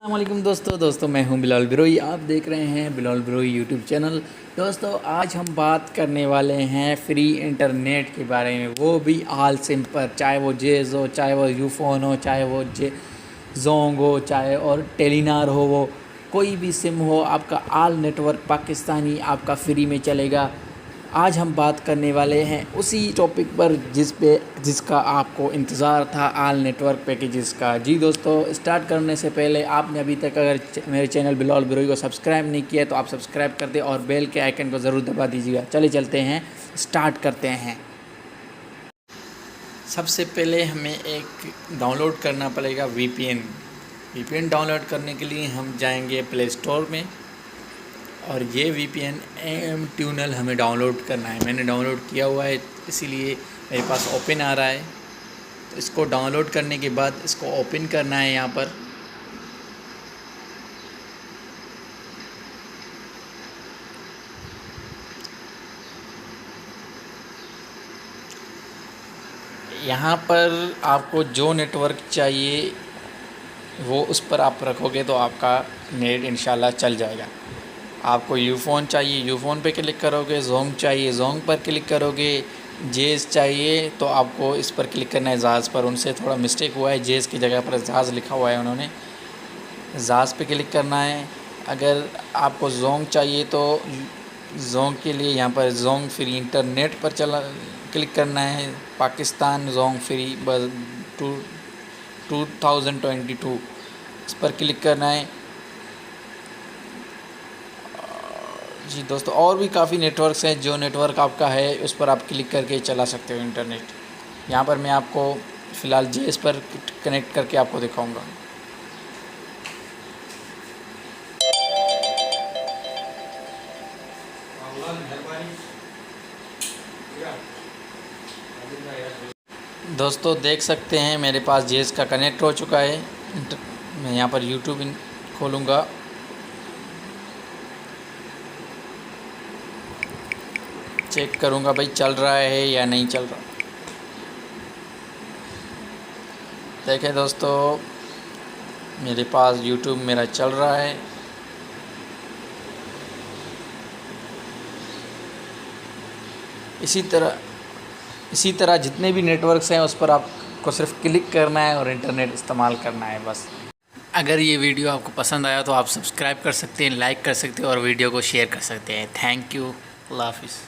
अस्सलामुअलैकुम दोस्तों मैं हूं बिलाल बिरोई। आप देख रहे हैं बिलाल बिरोई यूट्यूब चैनल। दोस्तों आज हम बात करने वाले हैं फ्री इंटरनेट के बारे में, वो भी आल सिम पर, चाहे वो जेज़ हो, चाहे वो यूफ़ोन हो, चाहे वो जोंग हो, चाहे और टेलीनार हो, वो कोई भी सिम हो, आपका आल नेटवर्क पाकिस्तानी आपका फ्री में चलेगा। आज हम बात करने वाले हैं उसी टॉपिक पर जिसका आपको इंतज़ार था, आल नेटवर्क पैकेजेस का। जी दोस्तों, स्टार्ट करने से पहले आपने अभी तक अगर मेरे चैनल बिलाल बिरोई को सब्सक्राइब नहीं किया है तो आप सब्सक्राइब कर दें और बेल के आइकन को ज़रूर दबा दीजिएगा। चले चलते हैं, स्टार्ट करते हैं। सबसे पहले हमें एक डाउनलोड करना पड़ेगा वीपीएन डाउनलोड करने के लिए हम जाएंगे प्ले स्टोर में और ये वीपीएन एम ट्यूनल हमें डाउनलोड करना है। मैंने डाउनलोड किया हुआ है, इसीलिए मेरे पास ओपन आ रहा है। तो इसको डाउनलोड करने के बाद इसको ओपन करना है। यहाँ पर आपको जो नेटवर्क चाहिए वो उस पर आप रखोगे तो आपका नेट इंशाल्लाह चल जाएगा। आपको यूफ़ोन चाहिए, यूफ़ोन पे क्लिक करोगे। जोंग चाहिए, जोंग पर क्लिक करोगे। जेज़ चाहिए तो आपको इस पर क्लिक करना है, जहाज़ पर। उनसे थोड़ा मिस्टेक हुआ है, जेज़ की जगह पर जहाज़ लिखा हुआ है, उन्होंने जहाज़ पे क्लिक करना है। अगर आपको जोंग चाहिए तो जोंग के लिए यहाँ पर जोंग फ्री इंटरनेट पर क्लिक करना है। पाकिस्तान जोंग फ्री 2022 इस पर क्लिक करना है। जी दोस्तों, और भी काफ़ी नेटवर्क्स हैं। जो नेटवर्क आपका है उस पर आप क्लिक करके चला सकते हो इंटरनेट। यहाँ पर मैं आपको फ़िलहाल जेएस पर कनेक्ट करके आपको दिखाऊंगा। दोस्तों देख सकते हैं मेरे पास जेएस का कनेक्ट हो चुका है। मैं यहाँ पर यूट्यूब खोलूँगा। चेक करूँगा भाई चल रहा है या नहीं चल रहा। देखें दोस्तों, मेरे पास यूट्यूब मेरा चल रहा है। इसी तरह जितने भी नेटवर्क्स हैं उस पर आपको सिर्फ क्लिक करना है और इंटरनेट इस्तेमाल करना है, बस। अगर ये वीडियो आपको पसंद आया तो आप सब्सक्राइब कर सकते हैं, लाइक कर सकते हैं और वीडियो को शेयर कर सकते हैं। Thank you. अल्लाह हाफ़िज़।